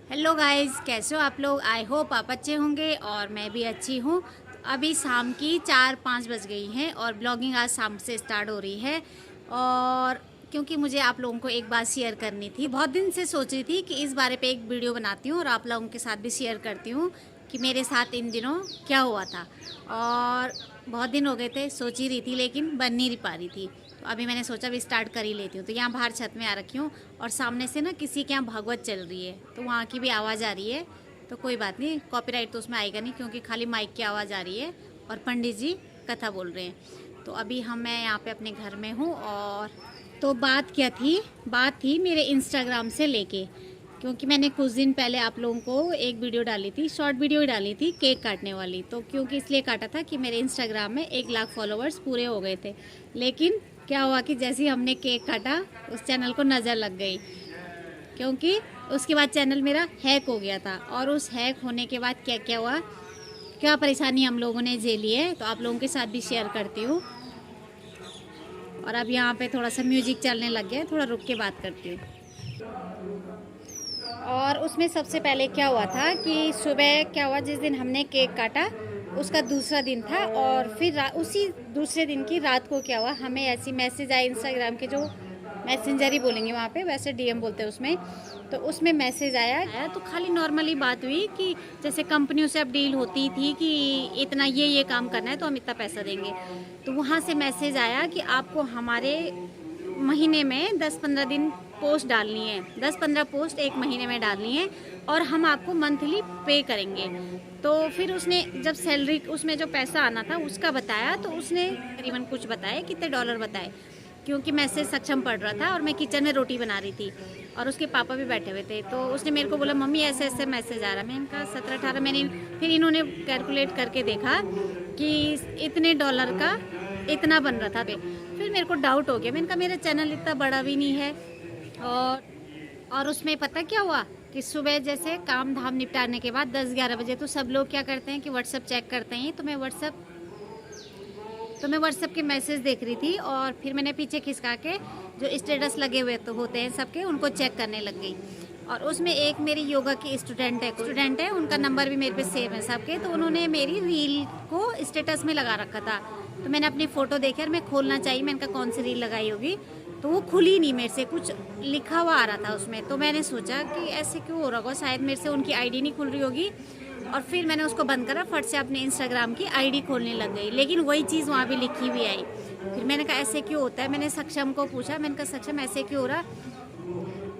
Hello guys, कैसे हो आप लोग। आई होप आप अच्छे होंगे और मैं भी अच्छी हूँ। अभी शाम की 4-5 बज गई हैं और ब्लॉगिंग आज शाम से स्टार्ट हो रही है। और क्योंकि मुझे आप लोगों को एक बात शेयर करनी थी, बहुत दिन से सोच रही थी कि इस बारे पे एक वीडियो बनाती हूँ और आप लोगों के साथ भी शेयर करती हूँ कि मेरे साथ इन दिनों क्या हुआ था। और बहुत दिन हो गए थे, सोच ही रही थी लेकिन बन नहीं पा रही थी। तो अभी मैंने सोचा अभी स्टार्ट कर ही लेती हूँ। तो यहाँ बाहर छत में आ रखी हूँ और सामने से ना किसी के यहाँ भागवत चल रही है, तो वहाँ की भी आवाज़ आ रही है। तो कोई बात नहीं, कॉपीराइट तो उसमें आएगा नहीं क्योंकि खाली माइक की आवाज़ आ रही है और पंडित जी कथा बोल रहे हैं। तो अभी मैं यहाँ पे अपने घर में हूँ। और तो बात क्या थी, बात थी मेरे इंस्टाग्राम से लेके, क्योंकि मैंने कुछ दिन पहले आप लोगों को एक वीडियो डाली थी, शॉर्ट वीडियो डाली थी केक काटने वाली। तो क्योंकि इसलिए काटा था कि मेरे इंस्टाग्राम में 1 लाख फॉलोअर्स पूरे हो गए थे। लेकिन क्या हुआ कि जैसे ही हमने केक काटा उस चैनल को नज़र लग गई, क्योंकि उसके बाद चैनल मेरा हैक हो गया था। और उस हैक होने के बाद क्या क्या हुआ, क्या परेशानी हम लोगों ने झेली है, तो आप लोगों के साथ भी शेयर करती हूँ। और अब यहाँ पे थोड़ा सा म्यूजिक चलने लग गया है, थोड़ा रुक के बात करती हूँ। और उसमें सबसे पहले क्या हुआ था कि सुबह क्या हुआ, जिस दिन हमने केक काटा उसका दूसरा दिन था। और फिर उसी दूसरे दिन की रात को क्या हुआ, हमें ऐसी मैसेज आए इंस्टाग्राम के, जो मैसेंजर ही बोलेंगे वहाँ पे, वैसे डीएम बोलते हैं उसमें। तो उसमें मैसेज आया तो खाली नॉर्मली बात हुई कि जैसे कंपनियों से अब डील होती थी कि इतना ये काम करना है तो हम इतना पैसा देंगे। तो वहाँ से मैसेज आया कि आपको हमारे महीने में 10-15 दिन पोस्ट डालनी है, 10-15 पोस्ट एक महीने में डालनी है और हम आपको मंथली पे करेंगे। तो फिर उसने जब सैलरी उसमें जो पैसा आना था उसका बताया, तो उसने करीबन कुछ बताया, कितने डॉलर बताए, क्योंकि मैसेज सक्षम पढ़ रहा था और मैं किचन में रोटी बना रही थी और उसके पापा भी बैठे हुए थे। तो उसने मेरे को बोला मम्मी ऐसे ऐसे मैसेज आ रहा है। मैंने कहा 17-18। मैंने फिर इन्होंने कैलकुलेट करके देखा कि इतने डॉलर का इतना बन रहा था। फिर मेरे को डाउट हो गया, मैंने कहा मेरा चैनल इतना बड़ा भी नहीं है। और उसमें पता क्या हुआ कि सुबह जैसे काम धाम निपटाने के बाद 10-11 बजे तो सब लोग क्या करते हैं कि व्हाट्सअप चेक करते हैं। तो मैं व्हाट्सअप के मैसेज देख रही थी और फिर मैंने पीछे खिसका के जो स्टेटस लगे हुए तो होते हैं सबके, उनको चेक करने लग गई। और उसमें एक मेरी योगा की स्टूडेंट है, उनका नंबर भी मेरे पे सेव है सबके। तो उन्होंने मेरी रील को स्टेटस में लगा रखा था। तो मैंने अपनी फ़ोटो देखी और मैं खोलना चाहिए, मैंने कहा कौन सी रील लगाई होगी, तो वो खुली नहीं मेरे से, कुछ लिखा हुआ आ रहा था उसमें। तो मैंने सोचा कि ऐसे क्यों हो रहा होगा, शायद मेरे से उनकी आईडी नहीं खुल रही होगी। और फिर मैंने उसको बंद करा, फट से अपने इंस्टाग्राम की आईडी खोलने लग गई, लेकिन वही चीज़ वहाँ भी लिखी हुई आई। फिर मैंने कहा ऐसे क्यों होता है, मैंने सक्षम को पूछा, मैंने कहा सक्षम ऐसे क्यों हो रहा।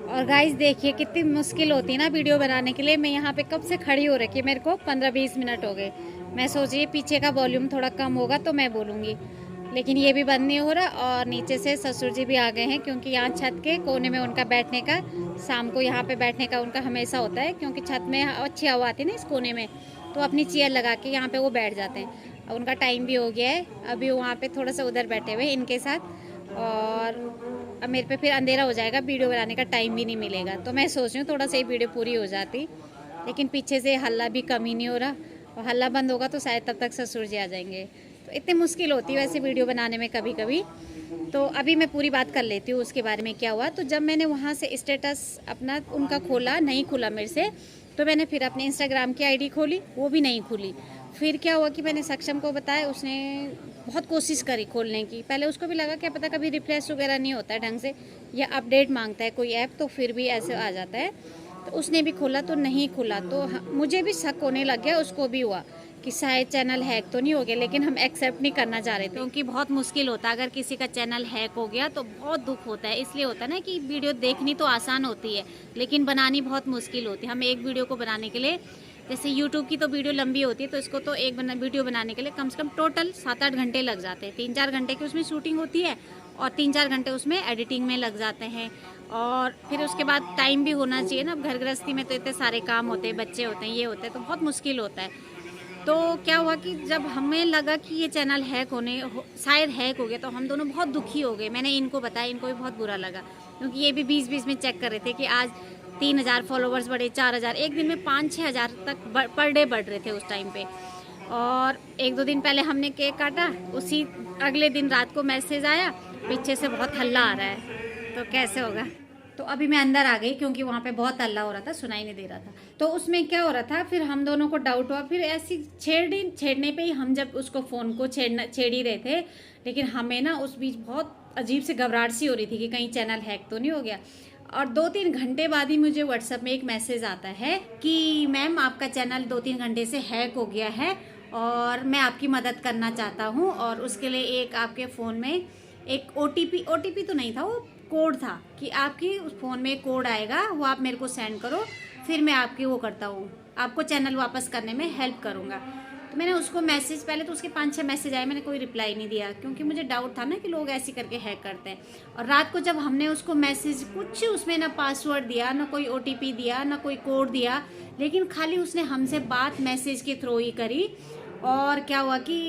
और गाइस देखिए कितनी मुश्किल होती है ना वीडियो बनाने के लिए। मैं यहाँ पे कब से खड़ी हो रखी है, मेरे को 15-20 मिनट हो गए। मैं सोच रही पीछे का वॉल्यूम थोड़ा कम होगा तो मैं बोलूँगी, लेकिन ये भी बंद नहीं हो रहा। और नीचे से ससुर जी भी आ गए हैं, क्योंकि यहाँ छत के कोने में उनका बैठने का, शाम को यहाँ पे बैठने का उनका हमेशा होता है, क्योंकि छत में अच्छी हवा आती है ना इस कोने में, तो अपनी चेयर लगा के यहाँ पे वो बैठ जाते हैं। अब उनका टाइम भी हो गया है, अभी वहाँ पे थोड़ा सा उधर बैठे हुए इनके साथ। और अब मेरे पे फिर अंधेरा हो जाएगा, वीडियो बनाने का टाइम भी नहीं मिलेगा। तो मैं सोच रही हूँ थोड़ा सा ही वीडियो पूरी हो जाती, लेकिन पीछे से हल्ला भी कम ही नहीं हो रहा। और हल्ला बंद होगा तो शायद तब तक ससुर जी आ जाएंगे। तो इतनी मुश्किल होती है वैसे वीडियो बनाने में कभी कभी। तो अभी मैं पूरी बात कर लेती हूँ उसके बारे में क्या हुआ। तो जब मैंने वहाँ से स्टेटस अपना उनका खोला, नहीं खुला मेरे से, तो मैंने फिर अपने इंस्टाग्राम की आईडी खोली, वो भी नहीं खुली। फिर क्या हुआ कि मैंने सक्षम को बताया, उसने बहुत कोशिश करी खोलने की। पहले उसको भी लगा क्या पता कभी रिफ्रेश वगैरह नहीं होता है ढंग से, या अपडेट मांगता है कोई ऐप, तो फिर भी ऐसे आ जाता है। तो उसने भी खोला तो नहीं खुला। तो मुझे भी शक होने लग गया, उसको भी हुआ कि शायद चैनल हैक तो नहीं हो गया, लेकिन हम एक्सेप्ट नहीं करना चाह रहे थे, क्योंकि बहुत मुश्किल होता है अगर किसी का चैनल हैक हो गया तो बहुत दुख होता है। इसलिए होता है ना कि वीडियो देखनी तो आसान होती है लेकिन बनानी बहुत मुश्किल होती है। हम एक वीडियो को बनाने के लिए, जैसे यूट्यूब की तो वीडियो लंबी होती है, तो इसको तो एक वीडियो बनाने के लिए कम से कम टोटल 7-8 घंटे लग जाते हैं। 3-4 घंटे की उसमें शूटिंग होती है और 3-4 घंटे उसमें एडिटिंग में लग जाते हैं। और फिर उसके बाद टाइम भी होना चाहिए ना, अब घर गृहस्थी में तो इतने सारे काम होते हैं, बच्चे होते हैं, ये होते हैं, तो बहुत मुश्किल होता है। तो क्या हुआ कि जब हमें लगा कि ये चैनल शायद हैक हो गया, तो हम दोनों बहुत दुखी हो गए। मैंने इनको बताया, इनको भी बहुत बुरा लगा, क्योंकि ये भी 20-20 में चेक कर रहे थे कि आज 3,000 फॉलोवर्स बढ़े, 4,000, एक दिन में 5-6 हज़ार तक पर डे बढ़ रहे थे उस टाइम पे। और 1-2 दिन पहले हमने केक काटा, उसी अगले दिन रात को मैसेज आया, पीछे से बहुत हल्ला आ रहा है, तो कैसे होगा। तो अभी मैं अंदर आ गई क्योंकि वहाँ पे बहुत हल्ला हो रहा था, सुनाई नहीं दे रहा था। तो उसमें क्या हो रहा था, फिर हम दोनों को डाउट हुआ, फिर ऐसी छेड़ने पे ही हम जब उसको फ़ोन को छेड़ ही रहे थे, लेकिन हमें ना उस बीच बहुत अजीब सी घबराहट सी हो रही थी कि कहीं चैनल हैक तो नहीं हो गया। और 2-3 घंटे बाद ही मुझे व्हाट्सएप में एक मैसेज आता है कि मैम आपका चैनल 2-3 घंटे से हैक हो गया है और मैं आपकी मदद करना चाहता हूँ, और उसके लिए एक आपके फ़ोन में एक ओटीपी तो नहीं था, वो कोड था कि आपकी उस फ़ोन में कोड आएगा, वो आप मेरे को सेंड करो, फिर मैं आपकी वो करता हूँ, आपको चैनल वापस करने में हेल्प करूँगा। तो मैंने उसको मैसेज, पहले तो उसके 5-6 मैसेज आए, मैंने कोई रिप्लाई नहीं दिया क्योंकि मुझे डाउट था ना कि लोग ऐसे करके हैक करते हैं। और रात को जब हमने उसको मैसेज, कुछ उसमें ना पासवर्ड दिया, ना कोई ओटीपी दिया, ना कोई कोड दिया, लेकिन खाली उसने हमसे बात मैसेज के थ्रू ही करी, और क्या हुआ कि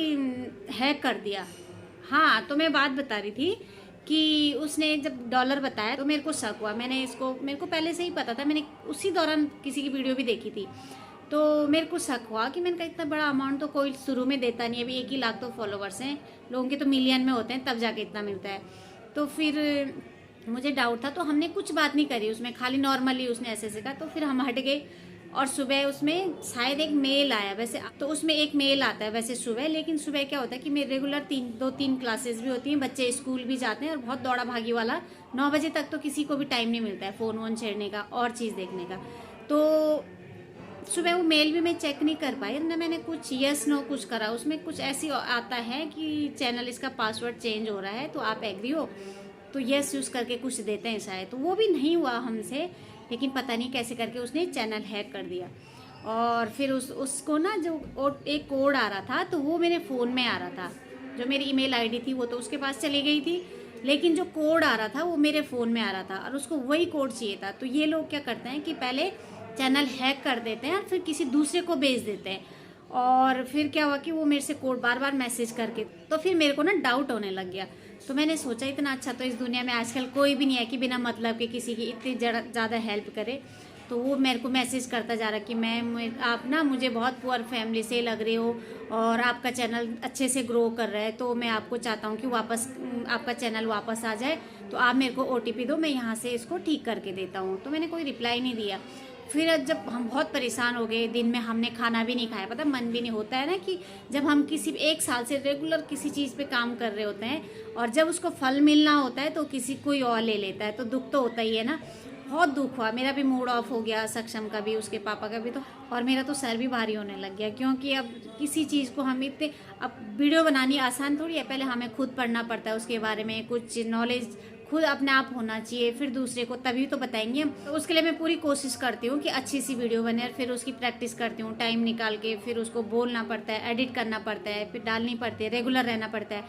हैक कर दिया। हाँ, तो मैं बात बता रही थी कि उसने जब डॉलर बताया तो मेरे को शक हुआ। मेरे को पहले से ही पता था, मैंने उसी दौरान किसी की वीडियो भी देखी थी, तो मेरे को शक हुआ कि मैंने कहा इतना बड़ा अमाउंट तो कोई शुरू में देता नहीं है, अभी 1 ही लाख तो फॉलोवर्स हैं, लोगों के तो मिलियन में होते हैं, तब जाके इतना मिलता है। तो फिर मुझे डाउट था, तो हमने कुछ बात नहीं करी उसमें, खाली नॉर्मली उसने ऐसे कहा, तो फिर हम हट गए। और सुबह उसमें शायद एक मेल आया, वैसे तो उसमें एक मेल आता है वैसे सुबह, लेकिन सुबह क्या होता है कि मेरे रेगुलर 2-3 क्लासेस भी होती हैं, बच्चे स्कूल भी जाते हैं, और बहुत दौड़ा भागी वाला 9 बजे तक तो किसी को भी टाइम नहीं मिलता है फ़ोन वोन छेड़ने का और चीज़ देखने का। तो सुबह वो मेल भी मैं चेक नहीं कर पाई ना, मैंने कुछ यस नो कुछ करा, उसमें कुछ ऐसी आता है कि चैनल इसका पासवर्ड चेंज हो रहा है, तो आप एग्री हो, तो यस यूज़ करके कुछ देते हैं शायद, तो वो भी नहीं हुआ हमसे, लेकिन पता नहीं कैसे करके उसने चैनल हैक कर दिया। और फिर उसको ना जो एक कोड आ रहा था, तो वो मेरे फ़ोन में आ रहा था, जो मेरी ईमेल आईडी थी वो तो उसके पास चली गई थी, लेकिन जो कोड आ रहा था वो मेरे फ़ोन में आ रहा था, और उसको वही कोड चाहिए था। तो ये लोग क्या करते हैं कि पहले चैनल हैक कर देते हैं और फिर किसी दूसरे को भेज देते हैं, और फिर क्या हुआ कि वो मेरे से कोड बार बार मैसेज करके, तो फिर मेरे को ना डाउट होने लग गया। तो मैंने सोचा इतना अच्छा तो इस दुनिया में आजकल कोई भी नहीं है कि बिना मतलब के किसी की इतनी ज़्यादा हेल्प करे। तो वो मेरे को मैसेज करता जा रहा कि मैम आप ना मुझे बहुत पुअर फैमिली से लग रहे हो और आपका चैनल अच्छे से ग्रो कर रहा है, तो मैं आपको चाहता हूँ कि वापस आपका चैनल वापस आ जाए, तो आप मेरे को ओटीपी दो, मैं यहाँ से इसको ठीक करके देता हूँ। तो मैंने कोई रिप्लाई नहीं दिया। फिर जब हम बहुत परेशान हो गए, दिन में हमने खाना भी नहीं खाया, पता मन भी नहीं होता है ना कि जब हम किसी 1 साल से रेगुलर किसी चीज़ पे काम कर रहे होते हैं और जब उसको फल मिलना होता है तो किसी कोई और ले लेता है, तो दुख तो होता ही है ना। बहुत दुख हुआ, मेरा भी मूड ऑफ हो गया, सक्षम का भी, उसके पापा का भी, तो और मेरा तो सर भी भारी होने लग गया, क्योंकि अब किसी चीज़ को हम इतने, अब वीडियो बनानी आसान थोड़ी है, पहले हमें खुद पढ़ना पड़ता है उसके बारे में, कुछ नॉलेज खुद अपने आप होना चाहिए, फिर दूसरे को तभी तो बताएंगे। तो उसके लिए मैं पूरी कोशिश करती हूँ कि अच्छी सी वीडियो बने, और फिर उसकी प्रैक्टिस करती हूँ, टाइम निकाल के, फिर उसको बोलना पड़ता है, एडिट करना पड़ता है, फिर डालनी पड़ती है, रेगुलर रहना पड़ता है।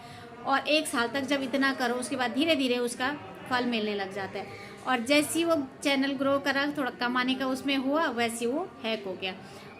और 1 साल तक जब इतना करो, उसके बाद धीरे धीरे उसका फल मिलने लग जाता है। और जैसी वो चैनल ग्रो करा, थोड़ा कमाने का उसमें हुआ, वैसे वो हैक हो गया।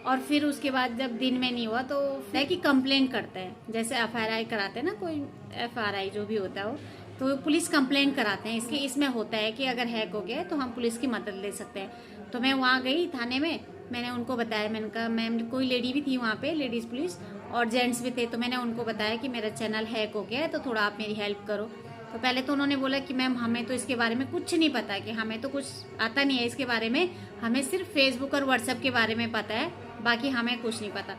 और फिर उसके बाद जब दिन में नहीं हुआ तो है कि कंप्लेंट करते हैं, जैसे FRI कराते हैं ना, कोई FRI जो भी होता है वो, तो पुलिस कंप्लेंट कराते हैं। इसके इसमें होता है कि अगर हैक हो गया है तो हम पुलिस की मदद ले सकते हैं। तो मैं वहाँ गई थाने में, मैंने उनको बताया, मैंने कहा मैम, कोई लेडी भी थी वहाँ पे, लेडीज़ पुलिस, और जेंट्स भी थे, तो मैंने उनको बताया कि मेरा चैनल हैक हो गया है, तो थोड़ा आप मेरी हेल्प करो। तो पहले तो उन्होंने बोला कि मैम हमें तो इसके बारे में कुछ नहीं पता, कि हमें तो कुछ आता नहीं है इसके बारे में, हमें सिर्फ फेसबुक और व्हाट्सएप के बारे में पता है, बाकी हमें कुछ नहीं पता।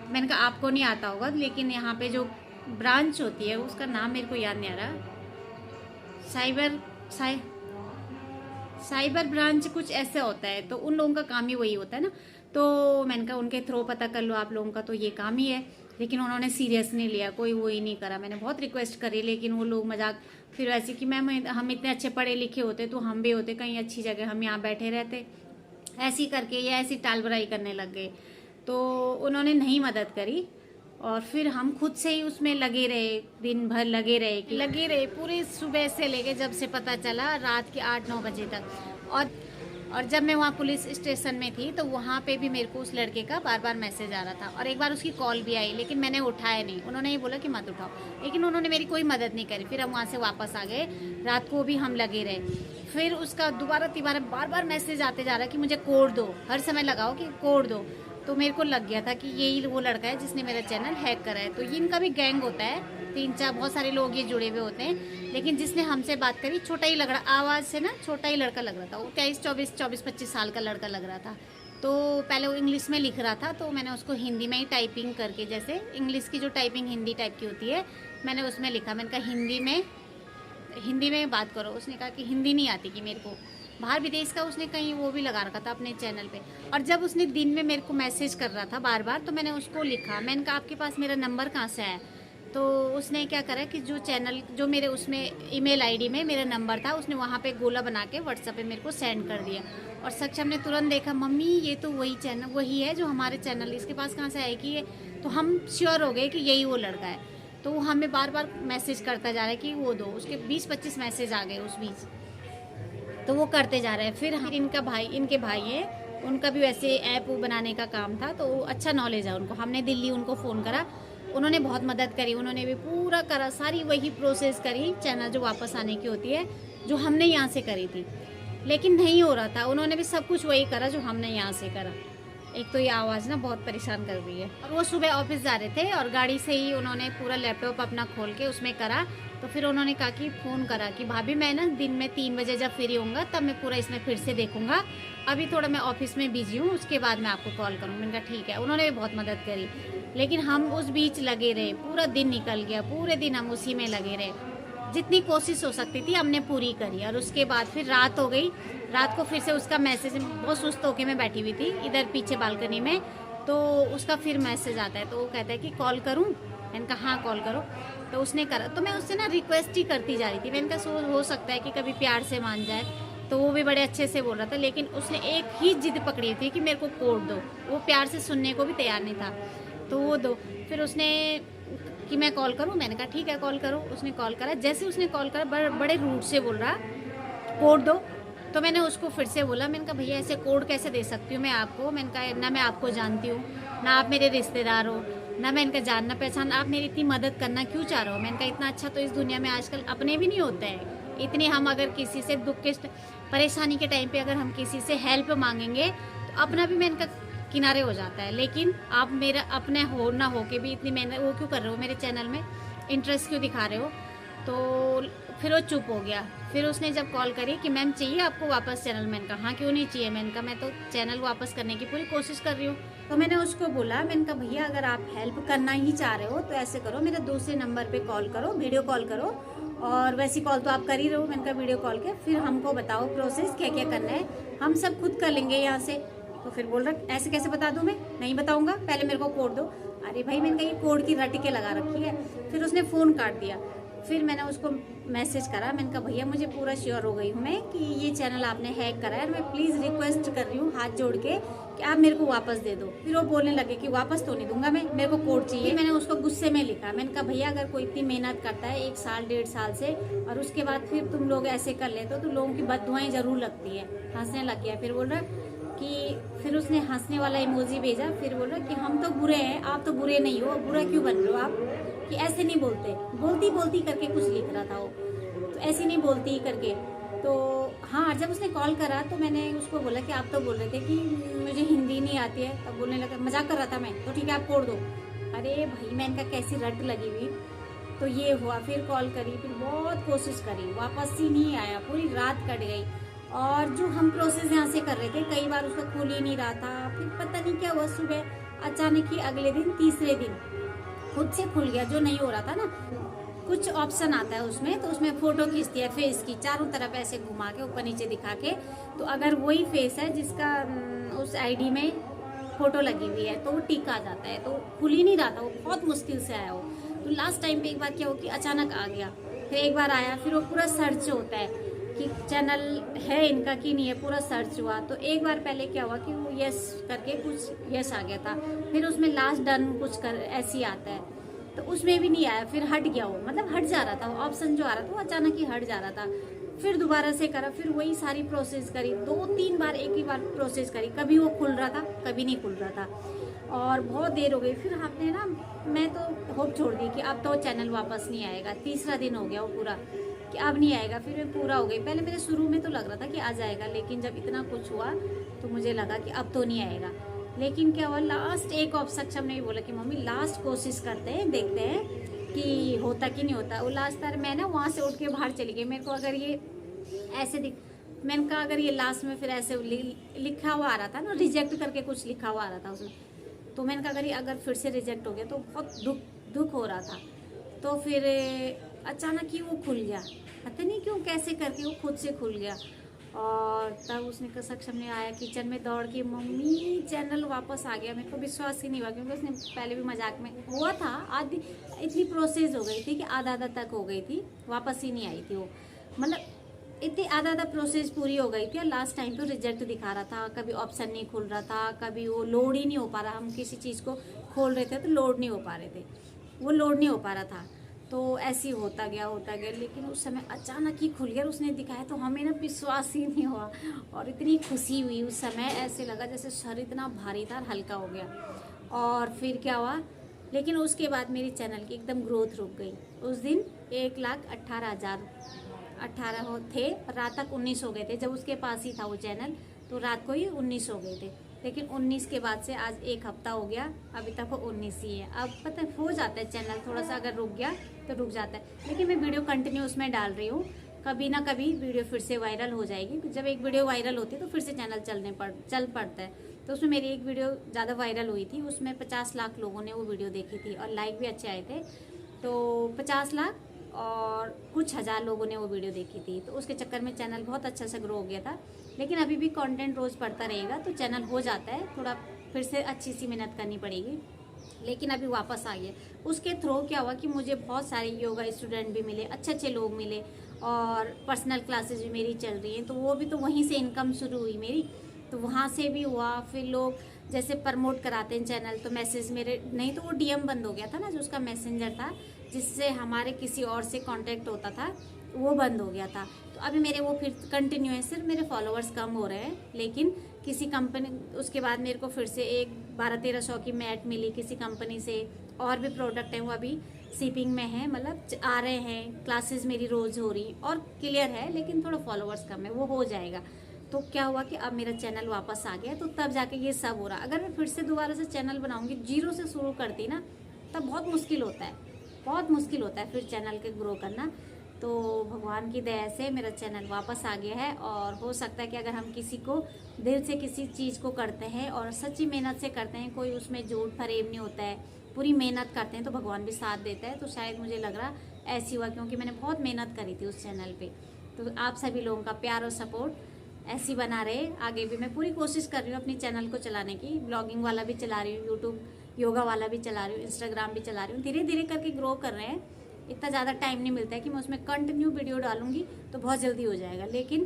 मैंने कहा आपको नहीं आता होगा, लेकिन यहाँ पे जो ब्रांच होती है उसका नाम मेरे को याद नहीं आ रहा, साइबर ब्रांच कुछ ऐसे होता है, तो उन लोगों का काम ही वही होता है ना। तो मैंने कहा उनके थ्रू पता कर लो, आप लोगों का तो ये काम ही है, लेकिन उन्होंने सीरियस नहीं लिया, कोई वो ही नहीं करा। मैंने बहुत रिक्वेस्ट करी, लेकिन वो लोग मजाक, फिर ऐसे कि मैम हम इतने अच्छे पढ़े लिखे होते तो हम भी होते कहीं अच्छी जगह, हम यहाँ बैठे रहते, ऐसी करके या ऐसी टालबराई करने लग गए। तो उन्होंने नहीं मदद करी, और फिर हम खुद से ही उसमें लगे रहे, दिन भर लगे रहे पूरी सुबह से लेके जब से पता चला रात के 8-9 बजे तक। और जब मैं वहाँ पुलिस स्टेशन में थी तो वहाँ पे भी मेरे को उस लड़के का बार बार मैसेज आ रहा था, और एक बार उसकी कॉल भी आई, लेकिन मैंने उठाया नहीं, उन्होंने ही बोला कि मत उठाओ, लेकिन उन्होंने मेरी कोई मदद नहीं करी। फिर हम वहाँ से वापस आ गए, रात को भी हम लगे रहे। फिर उसका दोबारा तिबारा बार बार मैसेज आते जा रहा कि मुझे कोड दो, हर समय लगाओ कि कोड दो। तो मेरे को लग गया था कि यही वो लड़का है जिसने मेरा चैनल हैक करा है। तो ये इनका भी गैंग होता है, 3-4 बहुत सारे लोग ये जुड़े हुए होते हैं, लेकिन जिसने हमसे बात करी छोटा ही लग रहा, आवाज़ से ना छोटा ही लड़का लग रहा था। वो 23-24-25 साल का लड़का लग रहा था। तो पहले वो इंग्लिश में लिख रहा था, तो मैंने उसको हिंदी में ही टाइपिंग करके, जैसे इंग्लिश की जो टाइपिंग हिंदी टाइप की होती है, मैंने उसमें लिखा। मैंने कहा हिंदी में बात करो। उसने कहा कि हिंदी नहीं आती कि मेरे को। बाहर विदेश का उसने कहीं वो भी लगा रखा था अपने चैनल पे। और जब उसने दिन में मेरे को मैसेज कर रहा था बार बार, तो मैंने उसको लिखा, मैंने कहा आपके पास मेरा नंबर कहाँ से आया। तो उसने क्या करा कि जो चैनल, जो मेरे उसमें ईमेल आईडी में मेरा नंबर था, उसने वहाँ पे गोला बना के व्हाट्सएप पे मेरे को सेंड कर दिया। और सक्षम ने तुरंत देखा, मम्मी ये तो वही चैनल वही है जो हमारे चैनल, इसके पास कहाँ से आएगी ये। तो हम श्योर हो गए कि यही वो लड़का है। तो वो हमें बार बार मैसेज करता जा रहा है कि वो दो। उसके 20-25 मैसेज आ गए उस बीच, तो वो करते जा रहे हैं। फिर इनके भाई है, उनका भी वैसे ऐप बनाने का काम था, तो अच्छा नॉलेज है उनको। हमने दिल्ली उनको फ़ोन करा, उन्होंने बहुत मदद करी, उन्होंने भी पूरा करा, सारी वही प्रोसेस करी चैनल जो वापस आने की होती है, जो हमने यहाँ से करी थी। लेकिन नहीं हो रहा था, उन्होंने भी सब कुछ वही करा जो हमने यहाँ से करा। एक तो ये आवाज़ ना बहुत परेशान कर रही है। और वो सुबह ऑफिस जा रहे थे और गाड़ी से ही उन्होंने पूरा लैपटॉप अपना खोल के उसमें करा। तो फिर उन्होंने कहा कि फ़ोन करा कि भाभी मैं ना दिन में 3 बजे जब फ्री होऊंगा तब मैं पूरा इसमें फिर से देखूंगा, अभी थोड़ा मैं ऑफिस में बिजी हूँ, उसके बाद मैं आपको कॉल करूँगा। मैंने कहा ठीक है। उन्होंने भी बहुत मदद करी, लेकिन हम उस बीच लगे रहे, पूरा दिन निकल गया, पूरे दिन हम उसी में लगे रहे। जितनी कोशिश हो सकती थी हमने पूरी करी। और उसके बाद फिर रात हो गई, रात को फिर से उसका मैसेज, बहुत सुस्त होके मैं बैठी हुई थी इधर पीछे बालकनी में, तो उसका फिर मैसेज आता है। तो वो कहता है कि कॉल करूं। मैंने कहा हाँ कॉल करो। तो उसने करा, तो मैं उससे ना रिक्वेस्ट ही करती जा रही थी। मैंने कहा हो सकता है कि कभी प्यार से मान जाए। तो वो भी बड़े अच्छे से बोल रहा था, लेकिन उसने एक ही जिद पकड़ी थी कि मेरे को कोड दो। वो प्यार से सुनने को भी तैयार नहीं था, तो वो दो। फिर उसने कि मैं कॉल करूं। मैंने कहा ठीक है कॉल करो। उसने कॉल करा, जैसे उसने कॉल करा बड़े रूट से बोल रहा कोड दो। तो मैंने उसको फिर से बोला, मैंने कहा भैया ऐसे कोड कैसे दे सकती हूँ मैं आपको। मैंने कहा ना मैं आपको जानती हूँ, ना आप मेरे रिश्तेदार हो, ना मैं इनका जानना पहचान, आप मेरी इतनी मदद करना क्यों चाह रहे हो। मैंने कहा इतना अच्छा तो इस दुनिया में आजकल अपने भी नहीं होते हैं। इतनी हम अगर किसी से दुख के परेशानी के टाइम पे अगर हम किसी से हेल्प मांगेंगे तो अपना भी मैंने कहा किनारे हो जाता है। लेकिन आप मेरा अपने हो ना हो के भी इतनी मेहनत वो क्यों कर रहे हो, मेरे चैनल में इंटरेस्ट क्यों दिखा रहे हो। तो फिर वो चुप हो गया। फिर उसने जब कॉल करी कि मैम चाहिए आपको वापस चैनल, मैंने कहा हाँ क्यों नहीं चाहिए। मैंने कहा मैं तो चैनल वापस करने की पूरी कोशिश कर रही हूँ। तो मैंने उसको बोला, मैंने कहा भैया अगर आप हेल्प करना ही चाह रहे हो तो ऐसे करो, मेरे दूसरे नंबर पे कॉल करो, वीडियो कॉल करो। और वैसी कॉल तो आप कर ही रहे हो। मैंने कहा वीडियो कॉल के फिर हमको बताओ प्रोसेस क्या क्या करना है, हम सब खुद कर लेंगे यहाँ से। तो फिर बोल रहा ऐसे कैसे बता दूँ, मैं नहीं बताऊँगा, पहले मेरे को कोड दो। अरे भाई मैंने कहा ये कोड की रट के लगा रखी है। फिर उसने फ़ोन काट दिया। फिर मैंने उसको मैसेज करा, मैंने कहा भैया मुझे पूरा श्योर हो गई हूँ मैं कि ये चैनल आपने हैक करा है, और मैं प्लीज़ रिक्वेस्ट कर रही हूँ हाथ जोड़ के कि आप मेरे को वापस दे दो। फिर वो बोलने लगे कि वापस तो नहीं दूंगा मैं, मेरे को कोड चाहिए। मैंने उसको गुस्से में लिखा, मैंने कहा भैया अगर कोई इतनी मेहनत करता है 1 साल 1.5 साल से, और उसके बाद फिर तुम लोग ऐसे कर लेते हो तो लोगों की बददुआएं जरूर लगती है। हंसने लग गया। फिर बोल रहा कि फिर उसने हंसने वाला इमोजी भेजा। फिर बोल रहा कि हम तो बुरे हैं, आप तो बुरे नहीं हो, बुरा क्यों बन रहे हो आप, कि ऐसे नहीं बोलते, बोलती करके कुछ लिख रहा था वो, तो ऐसे नहीं बोलती करके। तो हाँ जब उसने कॉल करा तो मैंने उसको बोला कि आप तो बोल रहे थे कि मुझे हिंदी नहीं आती है। तब बोलने लगा, मजाक कर रहा था मैं, तो ठीक है आप कोड दो। अरे भाई मैं इनका कैसी रट लगी हुई। तो ये हुआ, फिर कॉल करी, फिर बहुत कोशिश करी, वापस ही नहीं आया, पूरी रात कट गई। और जो हम प्रोसेस यहाँ से कर रहे थे कई बार उसका खुल ही नहीं रहा था। फिर पता नहीं क्या हुआ, सुबह अचानक ही अगले दिन तीसरे दिन खुद से खुल गया, जो नहीं हो रहा था ना। कुछ ऑप्शन आता है उसमें, तो उसमें फोटो खींचती है फेस की, चारों तरफ ऐसे घुमा के ऊपर नीचे दिखा के। तो अगर वही फेस है जिसका उस आईडी में फोटो लगी हुई है तो वो टिक आ जाता है। तो खुल ही नहीं रहा था, वो बहुत मुश्किल से आया वो। तो लास्ट टाइम पे एक बार क्या हो कि अचानक आ गया, फिर एक बार आया, फिर वो पूरा सर्च होता है कि चैनल है इनका कि नहीं है, पूरा सर्च हुआ। तो एक बार पहले क्या हुआ कि वो यस करके कुछ यस आ गया था, फिर उसमें लास्ट डन कुछ कर ऐसी आता है, तो उसमें भी नहीं आया। फिर हट गया वो, मतलब हट जा रहा था, ऑप्शन जो आ रहा था वो अचानक ही हट जा रहा था। फिर दोबारा से करा, फिर वही सारी प्रोसेस करी, 2-3 बार एक ही बार प्रोसेस करी, कभी वो खुल रहा था कभी नहीं खुल रहा था, और बहुत देर हो गई। फिर हमने ना, मैं तो होप छोड़ दी कि अब तो चैनल वापस नहीं आएगा। तीसरा दिन हो गया वो पूरा कि अब नहीं आएगा। फिर मैं पूरा हो गई। पहले मेरे शुरू में तो लग रहा था कि आ जाएगा, लेकिन जब इतना कुछ हुआ तो मुझे लगा कि अब तो नहीं आएगा। लेकिन क्या हुआ, लास्ट एक ऑप्शन हमने बोला कि मम्मी लास्ट कोशिश करते हैं, देखते हैं कि होता कि नहीं होता। वो लास्ट बार मैं ना वहाँ से उठ के बाहर चली गई। मेरे को अगर ये ऐसे दिख, मैंने कहा अगर ये लास्ट में फिर ऐसे लिखा हुआ आ रहा था ना, रिजेक्ट करके कुछ लिखा हुआ आ रहा था उसमें, तो मैंने कहा अगर फिर से रिजेक्ट हो गया तो बहुत दुख हो रहा था। तो फिर अचानक ही वो खुल गया, पता नहीं क्यों कैसे करके वो खुद से खुल गया। और तब उसने सक्षम ने आया किचन में दौड़ के, मम्मी चैनल वापस आ गया। मेरे को विश्वास ही नहीं हुआ, क्योंकि उसने पहले भी मजाक में हुआ था। आधी इतनी प्रोसेस हो गई थी कि आधा तक हो गई थी, वापस ही नहीं आई थी वो। मतलब इतनी आधा प्रोसेस पूरी हो गई थी और लास्ट टाइम तो रिजेक्ट दिखा रहा था। कभी ऑप्शन नहीं खुल रहा था, कभी वो लोड ही नहीं हो पा रहा। हम किसी चीज़ को खोल रहे थे तो लोड नहीं हो पा रहे थे, वो लोड नहीं हो पा रहा था। तो ऐसे ही होता गया। लेकिन उस समय अचानक ही खुल गया, उसने दिखाया तो हमें ना विश्वास ही नहीं हुआ और इतनी खुशी हुई उस समय। ऐसे लगा जैसे शरीर इतना भारी था, हल्का हो गया। और फिर क्या हुआ, लेकिन उसके बाद मेरी चैनल की एकदम ग्रोथ रुक गई। उस दिन 1,18,000 थे, रात तक 19 हो गए थे। जब उसके पास ही था वो चैनल तो रात को ही 19 हो गए थे। लेकिन 19 के बाद से आज 1 हफ्ता हो गया, अभी तक वो 19 ही है। अब पता हो जाता है चैनल थोड़ा सा अगर रुक गया तो रुक जाता है, लेकिन मैं वीडियो कंटिन्यू उसमें डाल रही हूँ। कभी ना कभी वीडियो फिर से वायरल हो जाएगी। जब एक वीडियो वायरल होती है तो फिर से चैनल चल पड़ता है। तो उसमें मेरी एक वीडियो ज़्यादा वायरल हुई थी, उसमें 50 लाख लोगों ने वो वीडियो देखी थी और लाइक भी अच्छे आए थे। तो 50 लाख और कुछ हज़ार लोगों ने वो वीडियो देखी थी। तो उसके चक्कर में चैनल बहुत अच्छा सा ग्रो हो गया था। लेकिन अभी भी कंटेंट रोज़ पड़ता रहेगा तो चैनल हो जाता है, थोड़ा फिर से अच्छी सी मेहनत करनी पड़ेगी। लेकिन अभी वापस आ गया। उसके थ्रू क्या हुआ कि मुझे बहुत सारे योगा स्टूडेंट भी मिले, अच्छे लोग मिले और पर्सनल क्लासेस भी मेरी चल रही हैं। तो वो भी तो वहीं से इनकम शुरू हुई मेरी, तो वहाँ से भी हुआ। फिर लोग जैसे प्रमोट कराते हैं चैनल, तो मैसेज मेरे, नहीं तो वो डीएम बंद हो गया था ना, जो उसका मैसेंजर था जिससे हमारे किसी और से कांटेक्ट होता था, वो बंद हो गया था। तो अभी मेरे वो फिर कंटिन्यू है। सिर्फ मेरे फॉलोअर्स कम हो रहे हैं, लेकिन किसी कंपनी, उसके बाद मेरे को फिर से एक 12-1300 की मैट मिली किसी कंपनी से। और भी प्रोडक्ट हैं वो अभी शिपिंग में है, मतलब आ रहे हैं। क्लासेस मेरी रोज़ हो रही और क्लियर है, लेकिन थोड़ा फॉलोअर्स कम है, वो हो जाएगा। तो क्या हुआ कि अब मेरा चैनल वापस आ गया, तो तब जाके ये सब हो रहा। अगर मैं फिर से दोबारा से चैनल बनाऊंगी, जीरो से शुरू करती ना, तब बहुत मुश्किल होता है, बहुत मुश्किल होता है फिर चैनल के ग्रो करना। तो भगवान की दया से मेरा चैनल वापस आ गया है। और हो सकता है कि अगर हम किसी को दिल से किसी चीज़ को करते हैं और सच्ची मेहनत से करते हैं, कोई उसमें झूठ फरेब नहीं होता है, पूरी मेहनत करते हैं, तो भगवान भी साथ देता है। तो शायद मुझे लग रहा ऐसी हुआ, क्योंकि मैंने बहुत मेहनत करी थी उस चैनल पे। तो आप सभी लोगों का प्यार और सपोर्ट ऐसी बना रहे। आगे भी मैं पूरी कोशिश कर रही हूँ अपनी चैनल को चलाने की। ब्लॉगिंग वाला भी चला रही हूँ, यूट्यूब योगा वाला भी चला रही हूँ, इंस्टाग्राम भी चला रही हूँ। धीरे धीरे करके ग्रो कर रहे हैं। इतना ज़्यादा टाइम नहीं मिलता है कि मैं उसमें कंटिन्यू वीडियो डालूंगी तो बहुत जल्दी हो जाएगा, लेकिन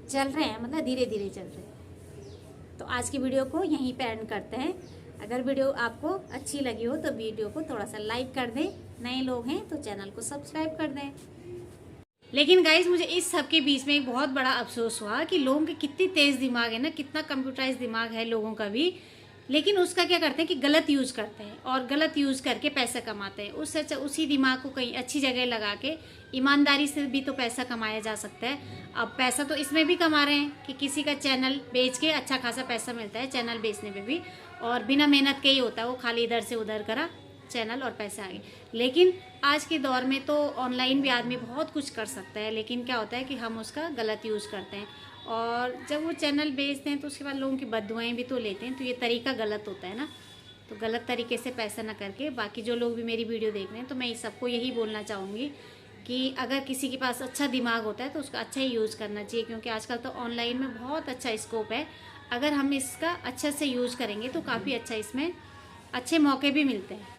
चल रहे हैं, मतलब धीरे धीरे चल रहे हैं। तो आज की वीडियो को यहीं पे एंड करते हैं। अगर वीडियो आपको अच्छी लगी हो तो वीडियो को थोड़ा सा लाइक कर दें, नए लोग हैं तो चैनल को सब्सक्राइब कर दें। लेकिन गाइज मुझे इस सब के बीच में एक बहुत बड़ा अफसोस हुआ कि लोगों के कितनी तेज़ दिमाग है ना, कितना कंप्यूटराइज दिमाग है लोगों का भी, लेकिन उसका क्या करते हैं कि गलत यूज़ करते हैं और गलत यूज़ करके पैसा कमाते हैं। उससे अच्छा उसी दिमाग को कहीं अच्छी जगह लगा के ईमानदारी से भी तो पैसा कमाया जा सकता है। अब पैसा तो इसमें भी कमा रहे हैं कि किसी का चैनल बेच के अच्छा खासा पैसा मिलता है, चैनल बेचने में भी, और बिना मेहनत के ही होता है, वो खाली इधर से उधर करा चैनल और पैसे आ गए। लेकिन आज के दौर में तो ऑनलाइन भी आदमी बहुत कुछ कर सकता है, लेकिन क्या होता है कि हम उसका गलत यूज़ करते हैं और जब वो चैनल बेचते हैं तो उसके बाद लोगों की बददुआएं भी तो लेते हैं। तो ये तरीका गलत होता है ना। तो गलत तरीके से पैसा ना करके, बाकी जो लोग भी मेरी वीडियो देख रहे हैं तो मैं सबको यही बोलना चाहूँगी कि अगर किसी के पास अच्छा दिमाग होता है तो उसका अच्छा ही यूज़ करना चाहिए, क्योंकि आजकल तो ऑनलाइन में बहुत अच्छा स्कोप है। अगर हम इसका अच्छे से यूज़ करेंगे तो काफ़ी अच्छा, इसमें अच्छे मौके भी मिलते हैं।